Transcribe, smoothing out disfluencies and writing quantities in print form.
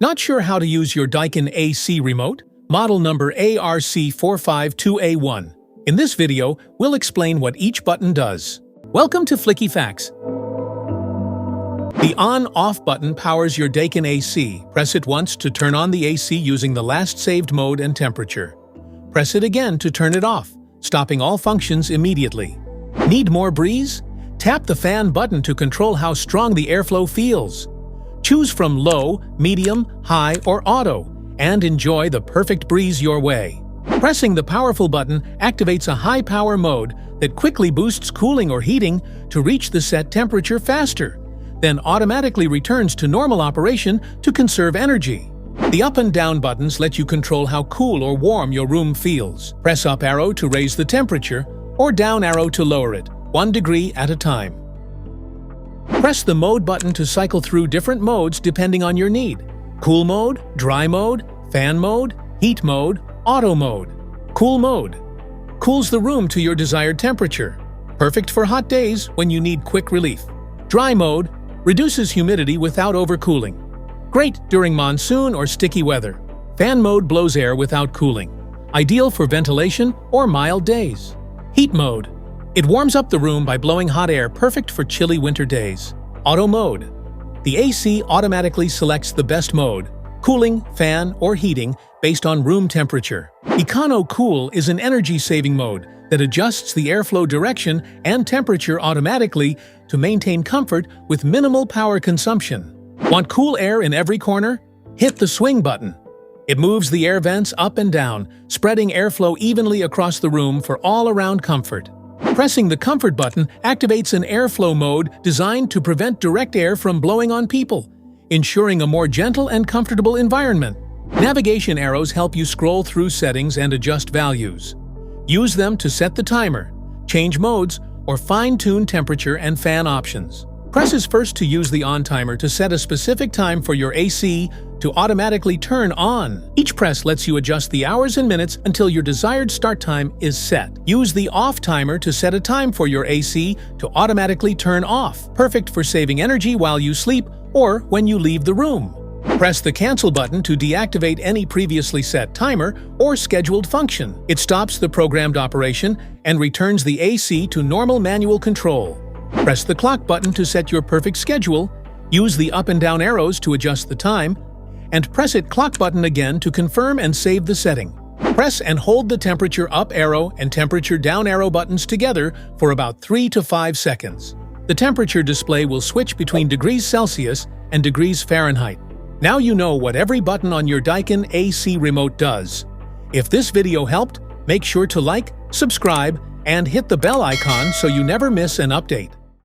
Not sure how to use your Daikin AC Remote? Model number ARC452A1. In this video, we'll explain what each button does. Welcome to Flicky Facts. The on-off button powers your Daikin AC. Press it once to turn on the AC using the last saved mode and temperature. Press it again to turn it off, stopping all functions immediately. Need more breeze? Tap the fan button to control how strong the airflow feels. Choose from low, medium, high, or auto, and enjoy the perfect breeze your way. Pressing the powerful button activates a high-power mode that quickly boosts cooling or heating to reach the set temperature faster, then automatically returns to normal operation to conserve energy. The up and down buttons let you control how cool or warm your room feels. Press up arrow to raise the temperature, or down arrow to lower it, 1 degree at a time. Press the mode button to cycle through different modes depending on your need. Cool mode, dry mode, fan mode, heat mode, auto mode. Cool mode cools the room to your desired temperature. Perfect for hot days when you need quick relief. Dry mode reduces humidity without overcooling. Great during monsoon or sticky weather. Fan mode blows air without cooling. Ideal for ventilation or mild days. Heat mode. It warms up the room by blowing hot air, perfect for chilly winter days. Auto mode. The AC automatically selects the best mode, cooling, fan, or heating, based on room temperature. Econo Cool is an energy-saving mode that adjusts the airflow direction and temperature automatically to maintain comfort with minimal power consumption. Want cool air in every corner? Hit the swing button. It moves the air vents up and down, spreading airflow evenly across the room for all-around comfort. Pressing the comfort button activates an airflow mode designed to prevent direct air from blowing on people, ensuring a more gentle and comfortable environment. Navigation arrows help you scroll through settings and adjust values. Use them to set the timer, change modes, or fine-tune temperature and fan options. Press first to use the on timer to set a specific time for your AC to automatically turn on. Each press lets you adjust the hours and minutes until your desired start time is set. Use the off timer to set a time for your AC to automatically turn off, perfect for saving energy while you sleep or when you leave the room. Press the cancel button to deactivate any previously set timer or scheduled function. It stops the programmed operation and returns the AC to normal manual control. Press the clock button to set your perfect schedule, use the up and down arrows to adjust the time, and press it clock button again to confirm and save the setting. Press and hold the temperature up arrow and temperature down arrow buttons together for about 3 to 5 seconds. The temperature display will switch between degrees Celsius and degrees Fahrenheit. Now you know what every button on your Daikin AC Remote does. If this video helped, make sure to like, subscribe, and hit the bell icon so you never miss an update.